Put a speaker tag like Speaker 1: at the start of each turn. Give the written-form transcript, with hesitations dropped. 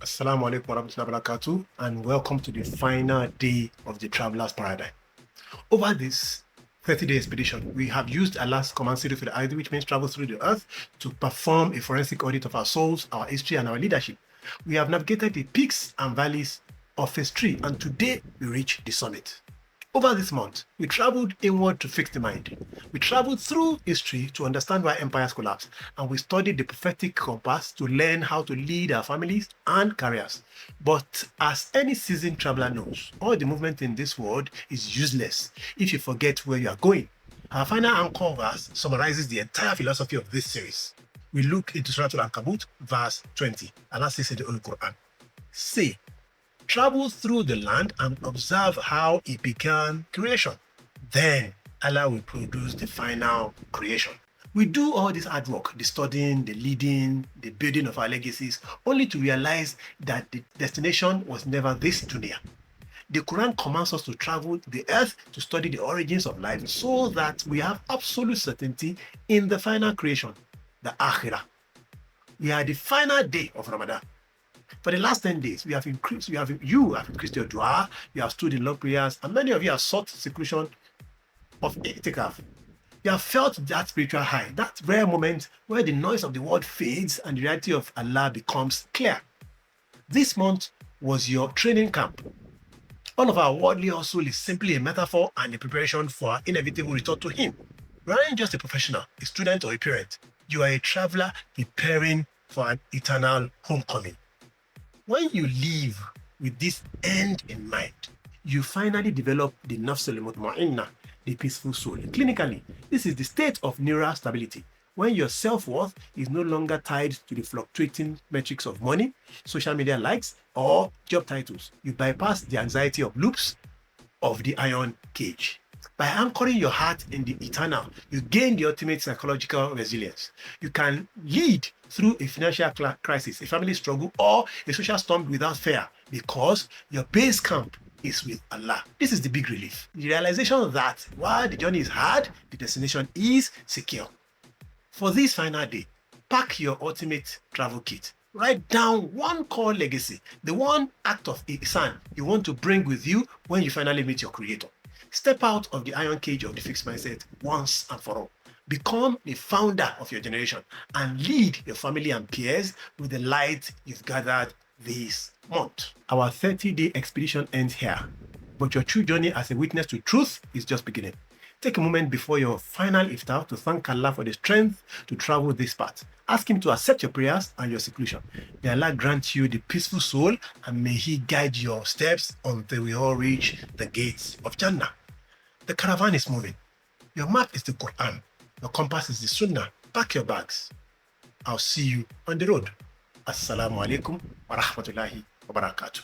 Speaker 1: Assalamu alaikum warahmatullahi wabarakatuh, and welcome to the final day of the traveler's paradigm. Over this 30-day expedition, we have used Allah's command series for the ID, which means travel through the earth, to perform a forensic audit of our souls, our history, and our leadership. We have navigated the peaks and valleys of phase 3, and today we reach the summit. Over this month, we traveled inward to fix the mind. We traveled through history to understand why empires collapsed, and we studied the prophetic compass to learn how to lead our families and careers. But as any seasoned traveler knows, all the movement in this world is useless if you forget where you are going. Our final anchor verse summarizes the entire philosophy of this series. We look into Surah Al-Ankabut, verse 20. Allah says in the Holy Quran, "Say, travel through the land and observe how it began creation. Then Allah will produce the final creation." We do all this hard work, the studying, the leading, the building of our legacies, only to realize that the destination was never this Dunya. The Quran commands us to travel the earth to study the origins of life so that we have absolute certainty in the final creation, the Akhirah. We are the final day of Ramadan. For the last 10 days, you have increased your dua, you have stood in long prayers, and many of you have sought seclusion of itikaf. You have felt that spiritual high, that rare moment where the noise of the world fades and the reality of Allah becomes clear. This month was your training camp. All of our worldly hustle is simply a metaphor and a preparation for our inevitable return to Him. You aren't just a professional, a student, or a parent. You are a traveler preparing for an eternal homecoming. When you live with this end in mind, you finally develop the Nafs Mutmainna, the peaceful soul. Clinically, this is the state of neural stability, when your self-worth is no longer tied to the fluctuating metrics of money, social media likes, or job titles. You bypass the anxiety of loops of the iron cage. By anchoring your heart in the eternal, you gain the ultimate psychological resilience. You can lead through a financial crisis, a family struggle, or a social storm without fear, because your base camp is with Allah. This is the big relief. The realization that while the journey is hard, the destination is secure. For this final day, pack your ultimate travel kit. Write down one core legacy, the one act of ihsan you want to bring with you when you finally meet your creator. Step out of the iron cage of the fixed mindset once and for all. Become the founder of your generation and lead your family and peers with the light you've gathered this month. Our 30-day expedition ends here, but your true journey as a witness to truth is just beginning. Take a moment before your final iftar to thank Allah for the strength to travel this path. Ask Him to accept your prayers and your seclusion. May Allah grant you the peaceful soul, and may He guide your steps until we all reach the gates of Jannah. The caravan is moving. Your map is the Quran. Your compass is the Sunnah. Pack your bags. I'll see you on the road. Assalamu alaikum wa rahmatullahi wa barakatuh.